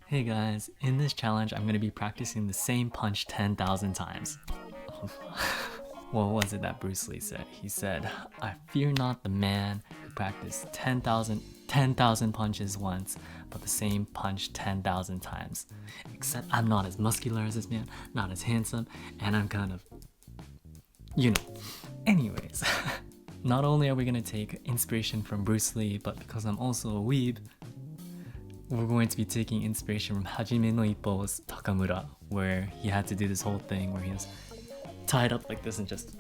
Hey guys, in this challenge I'm going to be practicing the same punch 10,000 times. What was it that Bruce Lee said? He said, I fear not the man who practiced 10,000 punches once, but the same punch 10,000 times. Except I'm not as muscular as this man, not as handsome, and I'm kind of, you know. Anyways, not only are we going to take inspiration from Bruce Lee, but because I'm also a weeb, we're going to be taking inspiration from Hajime no Ippo's Takamura, where he had to do this whole thing where he was tied up like this and just...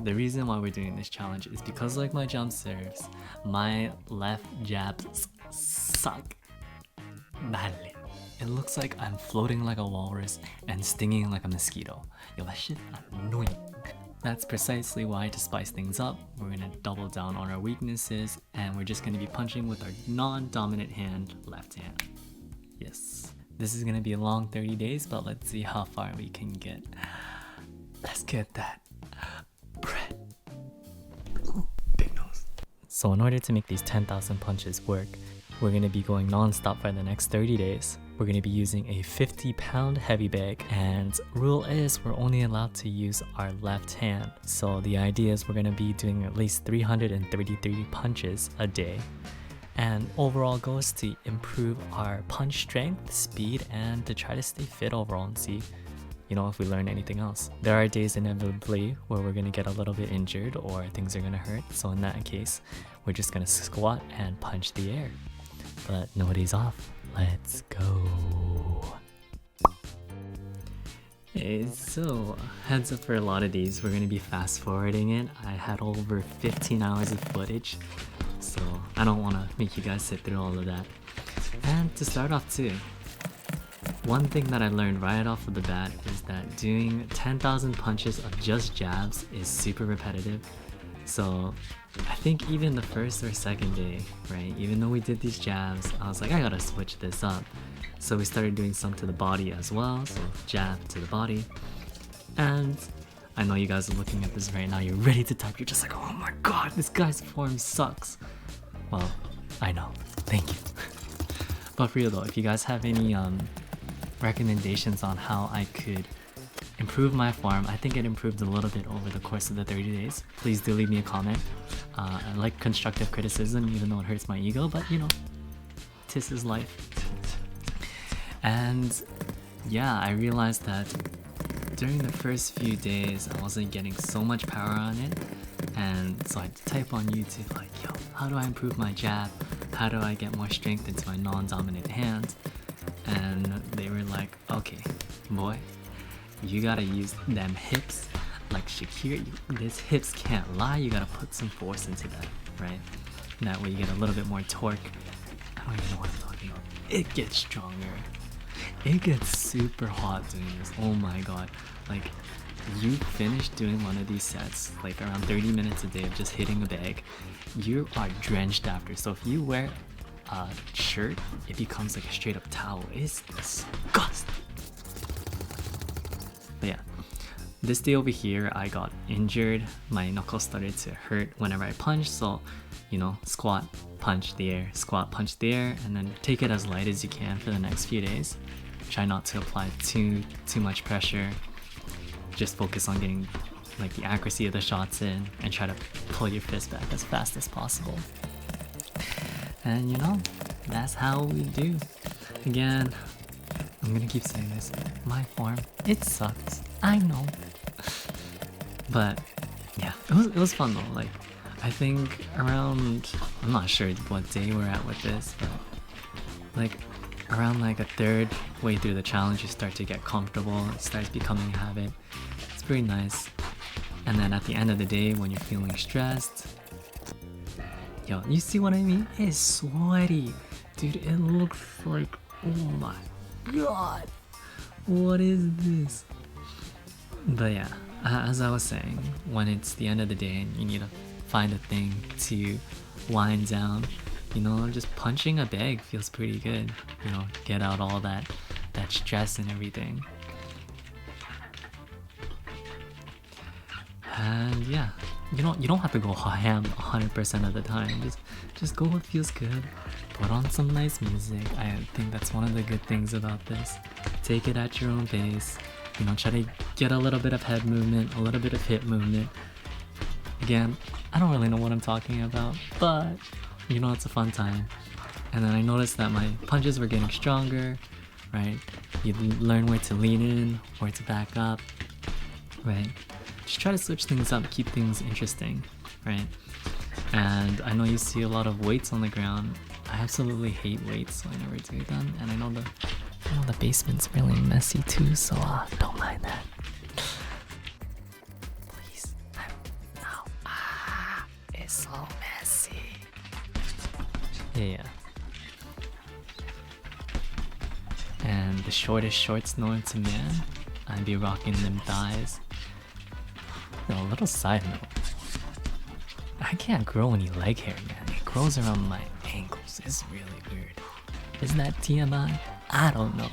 The reason why we're doing this challenge is because, like my jump serves, my left jabs suck badly. It looks like I'm floating like a walrus and stinging like a mosquito. Yo, that shit annoying. That's precisely why, to spice things up, we're gonna double down on our weaknesses and we're just gonna be punching with our non-dominant hand, left hand. Yes. This is gonna be a long 30 days, but let's see how far we can get. Let's get that bread. Big nose. So in order to make these 10,000 punches work, we're gonna be going non-stop for the next 30 days. We're going to be using a 50-pound heavy bag, and rule is we're only allowed to use our left hand. So the idea is we're going to be doing at least 333 punches a day. And overall goal is to improve our punch strength, speed, and to try to stay fit overall and see, if we learn anything else. There are days inevitably where we're going to get a little bit injured or things are going to hurt. So in that case, we're just going to squat and punch the air. But no days off. Let's go. Hey, so heads up for a lot of these, we're gonna be fast forwarding it. I had over 15 hours of footage, so I don't wanna make you guys sit through all of that. And to start off too, one thing that I learned right off of the bat is that doing 10,000 punches of just jabs is super repetitive. So I think even the first or second day, right, even though we did these jabs, I was like, I gotta switch this up. So we started doing some to the body as well, so jab to the body. And I know you guys are looking at this right now, you're ready to type, you're just like, oh my god, this guy's form sucks. Well, I know, thank you. But for real though, if you guys have any recommendations on how I could improve my form, I think it improved a little bit over the course of the 30 days. Please do leave me a comment. I like constructive criticism, even though it hurts my ego, but tis is life. And yeah, I realized that during the first few days, I wasn't getting so much power on it. And so I type on YouTube like, yo, how do I improve my jab? How do I get more strength into my non-dominant hand? And they were like, okay, boy, you gotta use them hips like Shakira. These hips can't lie, you gotta put some force into that, right? And that way you get a little bit more torque. I don't even know what I'm talking about. It gets stronger. It gets super hot doing this. Oh my god. Like, you finish doing one of these sets, like around 30 minutes a day of just hitting a bag, you are drenched after. So if you wear a shirt, it becomes like a straight up towel. It's disgusting. But yeah, this day over here I got injured. My knuckles started to hurt whenever I punched, so squat, punch the air, squat, punch the air, and then take it as light as you can for the next few days. Try not to apply too much pressure. Just focus on getting like the accuracy of the shots in and try to pull your fist back as fast as possible. And that's how we do. Again, I'm gonna keep saying this, my form, it sucks, I know. But yeah, it was fun though. Like, I think around, I'm not sure what day we're at with this, but like around like a third way through the challenge, you start to get comfortable, it starts becoming a habit. It's pretty nice. And then at the end of the day, when you're feeling stressed, yo, you see what I mean? It's sweaty. Dude, it looks like, oh my god, what is this? But yeah, as I was saying, when it's the end of the day and you need to find a thing to wind down, just punching a bag feels pretty good. Get out all that stress and everything. And yeah, you don't have to go ham 100% of the time. Just go what feels good. put on some nice music. I think that's one of the good things about this. Take it at your own pace. You know, try to get a little bit of head movement, a little bit of hip movement. Again, I don't really know what I'm talking about, but you know, it's a fun time. And then I noticed that my punches were getting stronger, right? You learn where to lean in, where to back up, right? Just try to switch things up, keep things interesting, right? And I know you see a lot of weights on the ground. I absolutely hate weights, so I never do them. And I know the basement's really messy too, so don't mind that. Please, no. It's so messy. Yeah. And the shortest shorts known to man, I'd be rocking them thighs. No, a little side note. I can't grow any leg hair, man. It grows around my ankles. It's really weird. Is that TMI? I don't know.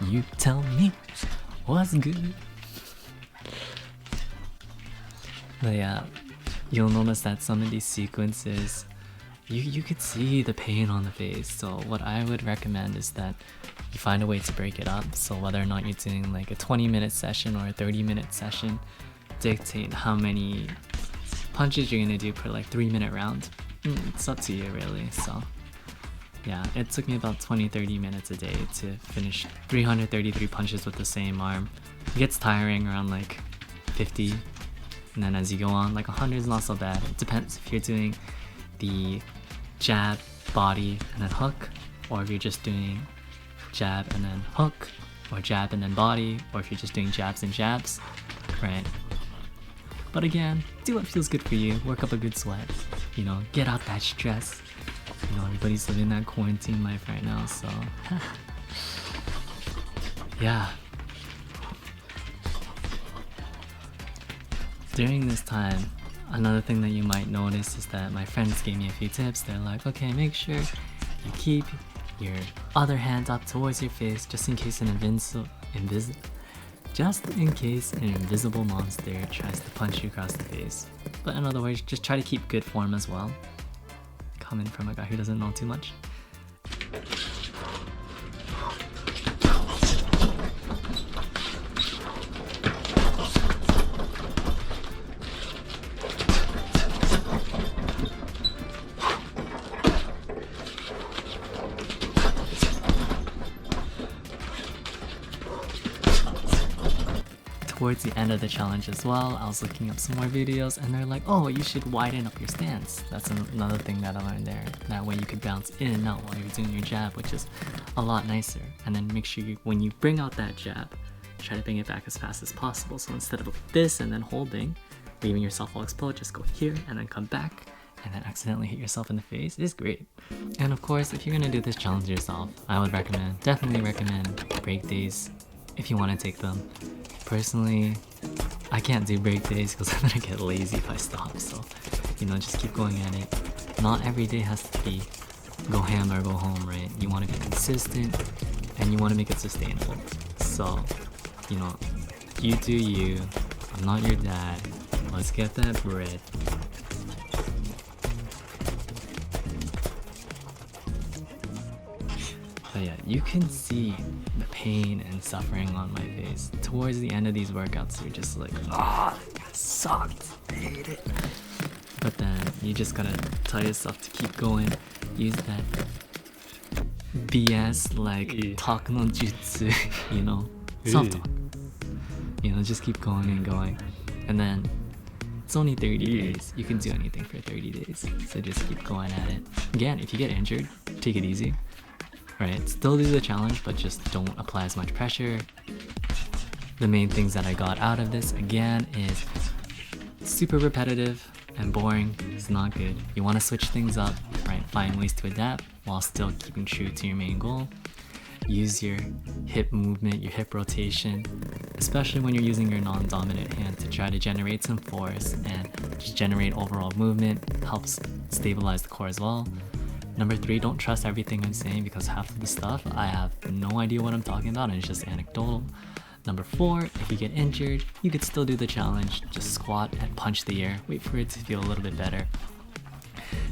You tell me. What's good? But yeah, you'll notice that some of these sequences, you could see the pain on the face. So what I would recommend is that you find a way to break it up. So whether or not you're doing like a 20-minute session or a 30-minute session, dictate how many punches you're gonna do per like 3-minute round. It's up to you really. So yeah, it took me about 20-30 minutes a day to finish 333 punches with the same arm. It gets tiring around like 50, and then as you go on, like 100 is not so bad. It depends if you're doing the jab, body, and then hook, or if you're just doing jab and then hook, or jab and then body, or if you're just doing jabs and jabs, right? But again, do what feels good for you, work up a good sweat, you know, get out that stress. You know, everybody's living that quarantine life right now, so yeah. During this time, another thing that you might notice is that my friends gave me a few tips. They're like, okay, make sure you keep your other hand up towards your face just in case an invisible monster tries to punch you across the face. But in other words, just try to keep good form as well. Coming from a guy who doesn't know too much. Towards the end of the challenge as well, I was looking up some more videos and they're like, oh, you should widen up your stance. That's another thing that I learned there. That way you could bounce in and out while you're doing your jab, which is a lot nicer. And then make sure when you bring out that jab, try to bring it back as fast as possible. So instead of this and then holding, leaving yourself all exposed, just go here and then come back and then accidentally hit yourself in the face. It's great. And of course, if you're gonna do this challenge yourself, I would definitely recommend break days if you want to take them. Personally, I can't do break days because I'm gonna get lazy if I stop, so you know, just keep going at it. Not every day has to be go ham or go home, right? You want to be consistent and you want to make it sustainable. So, you know, you do you. I'm not your dad. Let's get that bread. But yeah, you can see the pain and suffering on my face. Towards the end of these workouts, you're just like, oh, that sucked. I hate it. But then you just gotta tell yourself to keep going. Use that BS like talk no jutsu, you know, self-talk. You know, just keep going and going. And then it's only 30 days. You can do anything for 30 days. So just keep going at it. Again, if you get injured, take it easy. Right, still do the challenge, but just don't apply as much pressure. The main things that I got out of this, again, is super repetitive and boring. It's not good. You want to switch things up, right? Find ways to adapt while still keeping true to your main goal. Use your hip movement, your hip rotation, especially when you're using your non-dominant hand to try to generate some force and just generate overall movement. Helps stabilize the core as well. Number 3, don't trust everything I'm saying because half of the stuff I have no idea what I'm talking about and it's just anecdotal. Number 4, if you get injured, you could still do the challenge. Just squat and punch the air. Wait for it to feel a little bit better.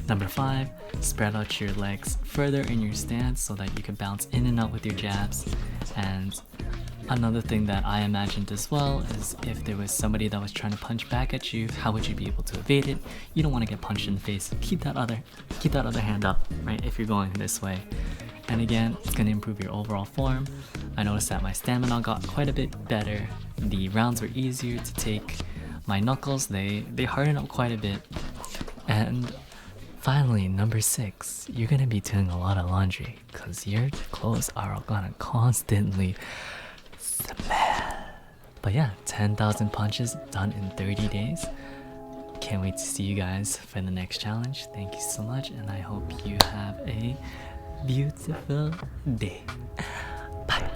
Number 5, spread out your legs further in your stance so that you can bounce in and out with your jabs. And another thing that I imagined as well is if there was somebody that was trying to punch back at you, how would you be able to evade it? You don't want to get punched in the face. Keep that other hand up, right? If you're going this way. And again, it's going to improve your overall form. I noticed that my stamina got quite a bit better. The rounds were easier to take. My knuckles, they hardened up quite a bit. And finally, number 6, you're gonna be doing a lot of laundry because your clothes are gonna constantly smell. But yeah, 10,000 punches done in 30 days. Can't wait to see you guys for the next challenge. Thank you so much, and I hope you have a beautiful day. Bye.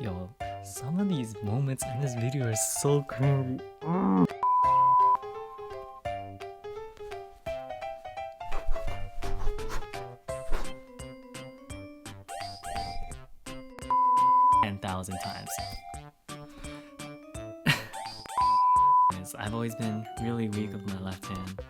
Yo, some of these moments in this video are so cringy. $10,000 times. I've always been really weak with my left hand.